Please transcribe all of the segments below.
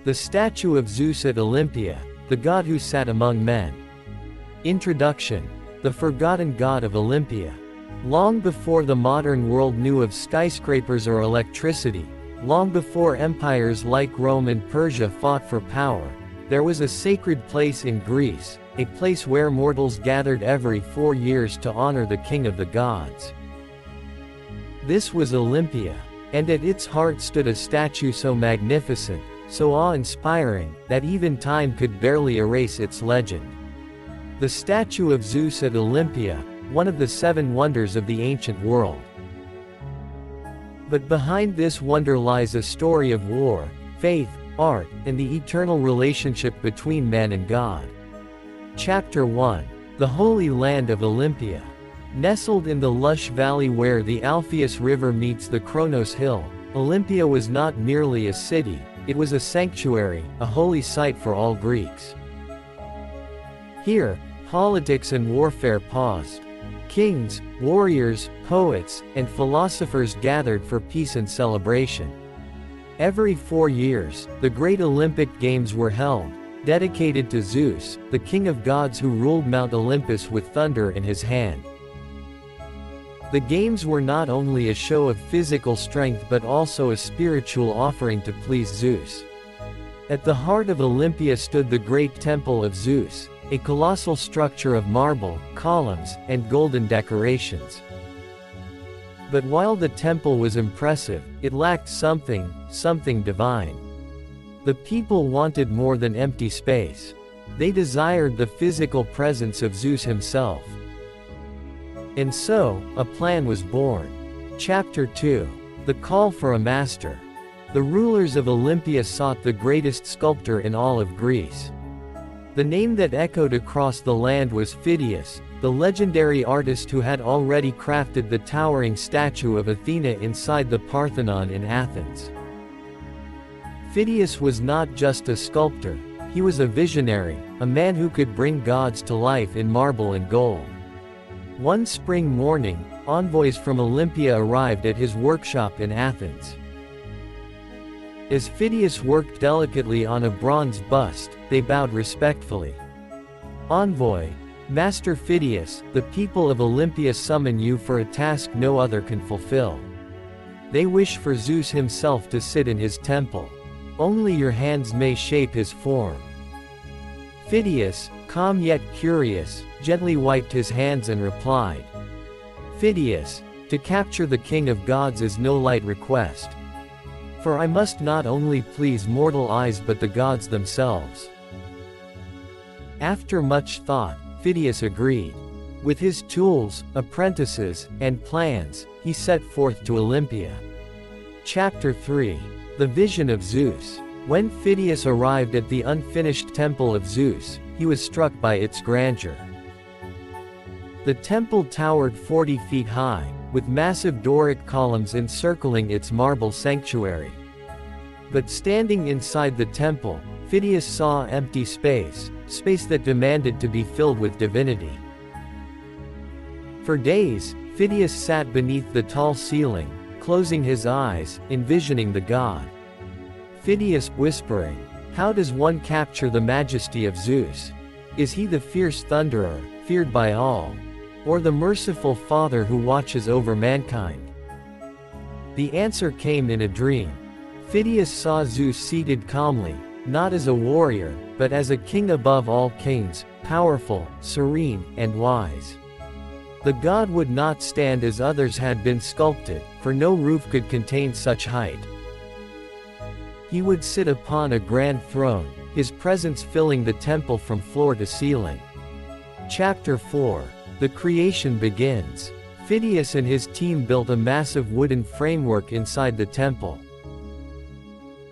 The statue of Zeus at Olympia, the god who sat among men. Introduction. The forgotten god of Olympia. Long before the modern world knew of skyscrapers or electricity, long before empires like Rome and Persia fought for power, there was a sacred place in Greece, a place where mortals gathered every 4 years to honor the king of the gods. This was Olympia, and at its heart stood a statue so magnificent, so awe-inspiring, that even time could barely erase its legend. The statue of Zeus at Olympia, one of the 7 wonders of the ancient world. But behind this wonder lies a story of war, faith, art, and the eternal relationship between man and God. Chapter 1. The Holy Land of Olympia. Nestled in the lush valley where the Alpheus River meets the Kronos Hill, Olympia was not merely a city, it was a sanctuary, a holy site for all Greeks. Here, politics and warfare paused. Kings, warriors, poets, and philosophers gathered for peace and celebration. Every 4 years, the great Olympic Games were held, dedicated to Zeus, the king of gods who ruled Mount Olympus with thunder in his hand. The games were not only a show of physical strength but also a spiritual offering to please Zeus. At the heart of Olympia stood the great temple of Zeus, a colossal structure of marble, columns, and golden decorations. But while the temple was impressive, it lacked something divine. The people wanted more than empty space. They desired the physical presence of Zeus himself. And so, a plan was born. Chapter 2. The Call for a Master. The rulers of Olympia sought the greatest sculptor in all of Greece. The name that echoed across the land was Phidias, the legendary artist who had already crafted the towering statue of Athena inside the Parthenon in Athens. Phidias was not just a sculptor, he was a visionary, a man who could bring gods to life in marble and gold. One spring morning, envoys from Olympia arrived at his workshop in Athens. As Phidias worked delicately on a bronze bust, they bowed respectfully. Envoy, Master Phidias, the people of Olympia summon you for a task no other can fulfill. They wish for Zeus himself to sit in his temple. Only your hands may shape his form. Phidias, calm yet curious, gently wiped his hands and replied, Phidias, to capture the king of gods is no light request. For I must not only please mortal eyes but the gods themselves. After much thought, Phidias agreed. With his tools, apprentices, and plans, he set forth to Olympia. Chapter 3. The Vision of Zeus. When Phidias arrived at the unfinished temple of Zeus, he was struck by its grandeur. The temple towered 40 feet high, with massive Doric columns encircling its marble sanctuary. But standing inside the temple, Phidias saw empty space that demanded to be filled with divinity. For days, Phidias sat beneath the tall ceiling, closing his eyes, envisioning the god. Phidias whispering, how does one capture the majesty of Zeus? Is he the fierce thunderer, feared by all? Or the merciful Father who watches over mankind? The answer came in a dream. Phidias saw Zeus seated calmly, not as a warrior, but as a king above all kings, powerful, serene, and wise. The god would not stand as others had been sculpted, for no roof could contain such height. He would sit upon a grand throne, his presence filling the temple from floor to ceiling. Chapter 4. The creation begins. Phidias and his team built a massive wooden framework inside the temple.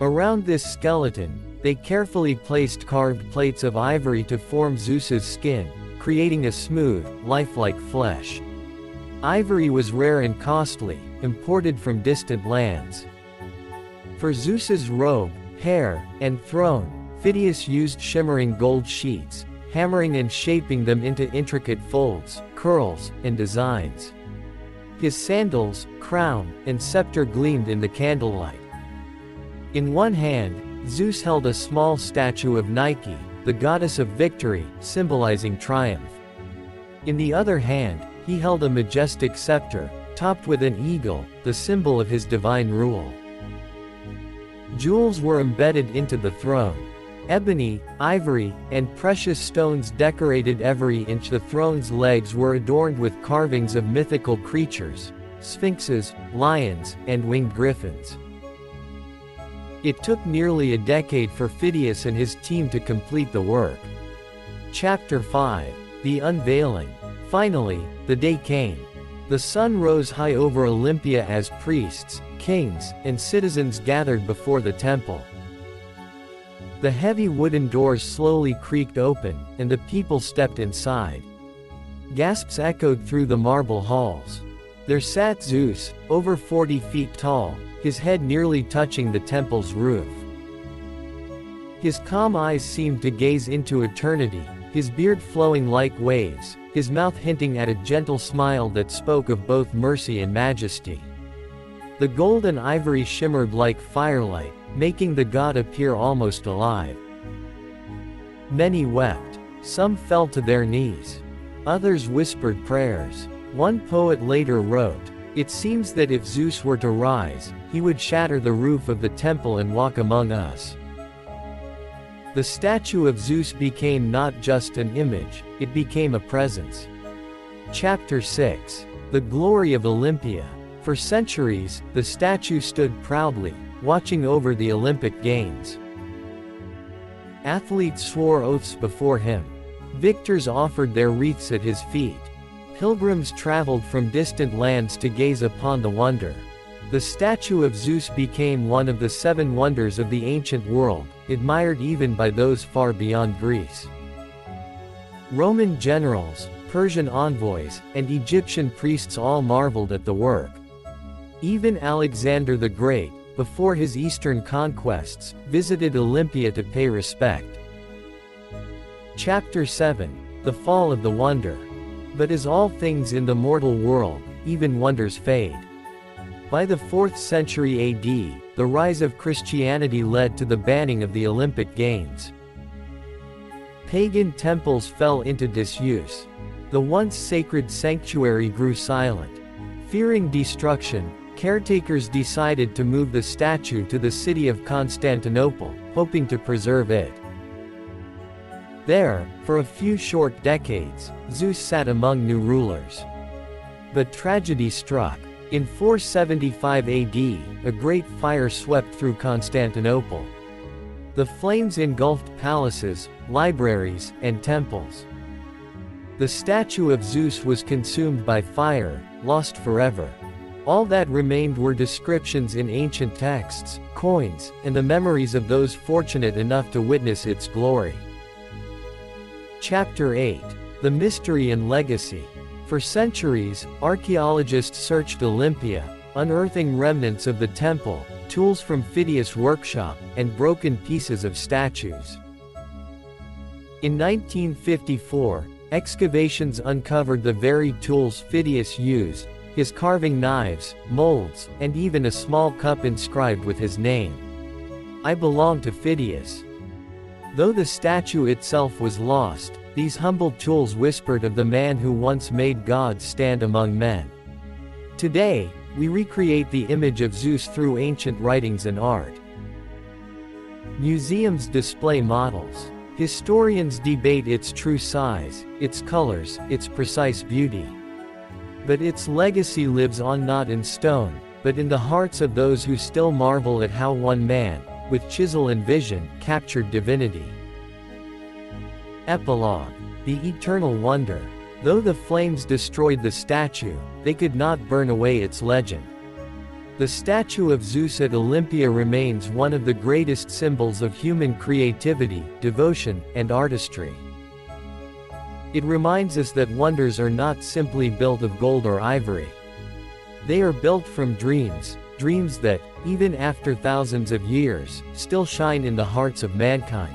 Around this skeleton, they carefully placed carved plates of ivory to form Zeus's skin, creating a smooth, lifelike flesh. Ivory was rare and costly, imported from distant lands. For Zeus's robe, hair, and throne, Phidias used shimmering gold sheets, hammering and shaping them into intricate folds, curls, and designs. His sandals, crown, and scepter gleamed in the candlelight. In one hand, Zeus held a small statue of Nike, the goddess of victory, symbolizing triumph. In the other hand, he held a majestic scepter, topped with an eagle, the symbol of his divine rule. Jewels were embedded into the throne. Ebony, ivory, and precious stones decorated every inch. The throne's legs were adorned with carvings of mythical creatures, sphinxes, lions, and winged griffins. It took nearly a decade for Phidias and his team to complete the work. Chapter 5. The Unveiling. Finally, the day came. The sun rose high over Olympia as priests, kings, and citizens gathered before the temple. The heavy wooden doors slowly creaked open, and the people stepped inside. Gasps echoed through the marble halls. There sat Zeus, over 40 feet tall, his head nearly touching the temple's roof. His calm eyes seemed to gaze into eternity, his beard flowing like waves, his mouth hinting at a gentle smile that spoke of both mercy and majesty. The gold and ivory shimmered like firelight, making the god appear almost alive. Many wept. Some fell to their knees. Others whispered prayers. One poet later wrote, "It seems that if Zeus were to rise, he would shatter the roof of the temple and walk among us." The statue of Zeus became not just an image, it became a presence. Chapter 6. The Glory of Olympia. For centuries, the statue stood proudly, watching over the Olympic Games. Athletes swore oaths before him. Victors offered their wreaths at his feet. Pilgrims traveled from distant lands to gaze upon the wonder. The statue of Zeus became one of the 7 wonders of the ancient world, admired even by those far beyond Greece. Roman generals, Persian envoys, and Egyptian priests all marveled at the work. Even Alexander the Great, before his eastern conquests, visited Olympia to pay respect. Chapter 7. The Fall of the Wonder. But as all things in the mortal world, even wonders fade. By the 4th century AD, the rise of Christianity led to the banning of the Olympic Games. Pagan temples fell into disuse. The once sacred sanctuary grew silent. Fearing destruction, caretakers decided to move the statue to the city of Constantinople, hoping to preserve it. There, for a few short decades, Zeus sat among new rulers. But tragedy struck. In 475 AD, a great fire swept through Constantinople. The flames engulfed palaces, libraries, and temples. The statue of Zeus was consumed by fire, lost forever. All that remained were descriptions in ancient texts, coins, and the memories of those fortunate enough to witness its glory. Chapter 8. The Mystery and Legacy. For centuries, archaeologists searched Olympia, unearthing remnants of the temple, tools from Phidias' workshop, and broken pieces of statues. In 1954, excavations uncovered the very tools Phidias used, his carving knives, molds, and even a small cup inscribed with his name. "I belong to Phidias." Though the statue itself was lost, these humble tools whispered of the man who once made gods stand among men. Today, we recreate the image of Zeus through ancient writings and art. Museums display models. Historians debate its true size, its colors, its precise beauty. But its legacy lives on not in stone, but in the hearts of those who still marvel at how one man, with chisel and vision, captured divinity. Epilogue. The Eternal Wonder. Though the flames destroyed the statue, they could not burn away its legend. The statue of Zeus at Olympia remains one of the greatest symbols of human creativity, devotion, and artistry. It reminds us that wonders are not simply built of gold or ivory. They are built from dreams, dreams that, even after thousands of years, still shine in the hearts of mankind.